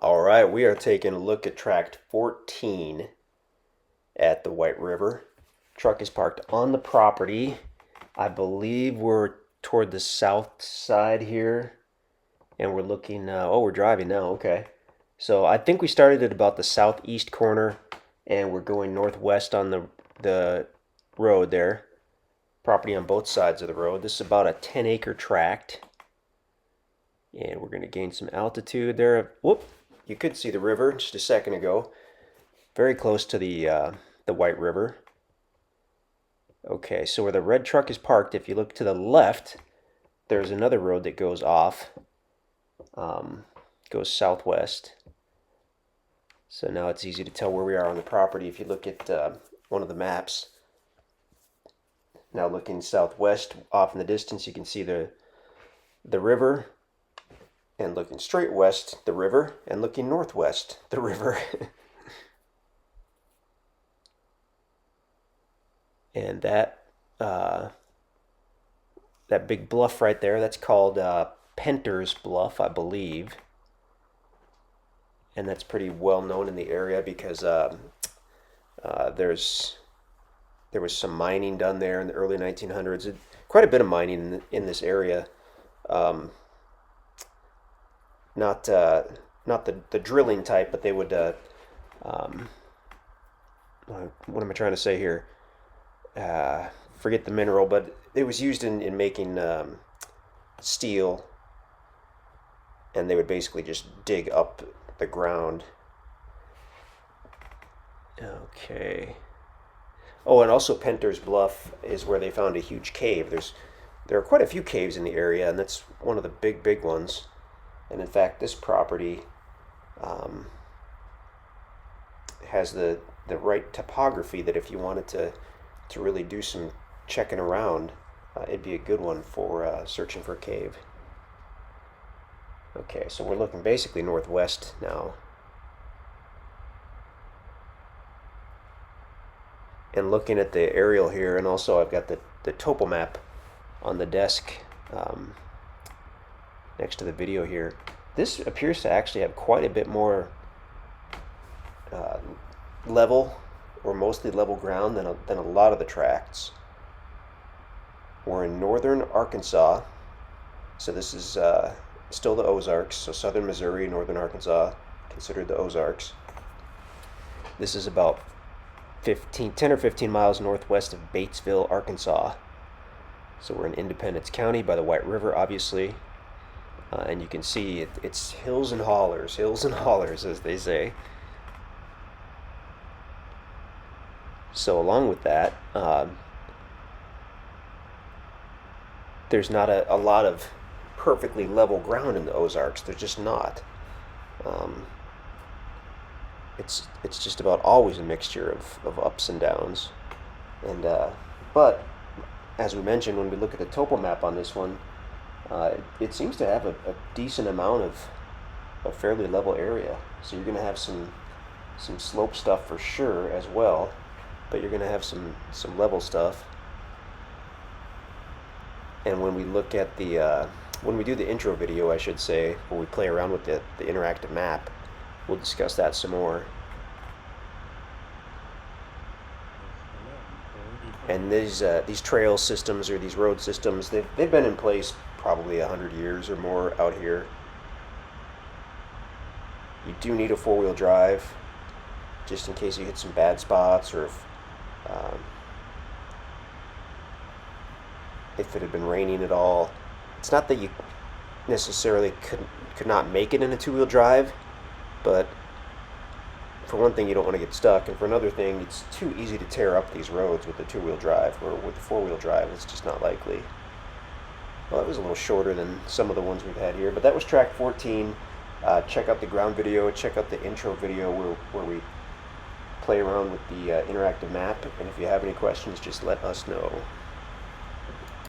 All right, we are taking a look at Tract 14 at the White River. Truck is parked on the property. I believe we're toward the south side here, and we're looking. Oh, we're driving now. Okay, so I think we started at about the southeast corner, and we're going northwest on the road there. Property on both sides of the road. This is about a 10-acre tract. And we're going to gain some altitude there. Whoop! You could see the river just a second ago. Very close to the White River. Okay, so where the red truck is parked, if you look to the left, there's another road that goes off, goes southwest. So now it's easy to tell where we are on the property if you look at one of the maps. Now looking southwest off in the distance, you can see the river. And looking straight west, the river, and looking northwest, the river. And that big bluff right there, that's called Penter's Bluff, I believe. And that's pretty well known in the area because there was some mining done there in the early 1900s. Quite a bit of mining in this area. Not the drilling type, but they would what am I trying to say here? Forget the mineral, but it was used in making steel, and they would basically just dig up the ground. Okay. Oh, and also Penter's Bluff is where they found a huge cave. There are quite a few caves in the area, and that's one of the big ones. And in fact, this property has the right topography that if you wanted to really do some checking around, it'd be a good one for searching for a cave. Okay, so we're looking basically northwest now. And looking at the aerial here, and also I've got the topo map on the desk next to the video here. This appears to actually have quite a bit more level, or mostly level ground than a lot of the tracts. We're in northern Arkansas, so this is still the Ozarks, so southern Missouri, northern Arkansas, considered the Ozarks. This is about 10 or 15 miles northwest of Batesville, Arkansas. So we're in Independence County by the White River, obviously. And you can see it's hills and hollers, as they say. So along with that, there's not a lot of perfectly level ground in the Ozarks. There's just not. It's just about always a mixture of ups and downs. And but as we mentioned, when we look at the topo map on this one, it seems to have a decent amount of a fairly level area. So you're going to have some slope stuff for sure as well, but you're going to have some level stuff. And when we look at when we do the intro video, I should say, where we play around with the interactive map, we'll discuss that some more. And these trail systems, or these road systems, they've been in place probably 100 years or more out here. You do need a four-wheel drive, just in case you hit some bad spots, or if it had been raining at all. It's not that you necessarily could not make it in a two-wheel drive, but for one thing, you don't want to get stuck, and for another thing, it's too easy to tear up these roads with the two-wheel drive, or with the four-wheel drive, it's just not likely. Well, that was a little shorter than some of the ones we've had here, but that was Tract 14. Check out the ground video, check out the intro video where we play around with the interactive map, and if you have any questions, just let us know.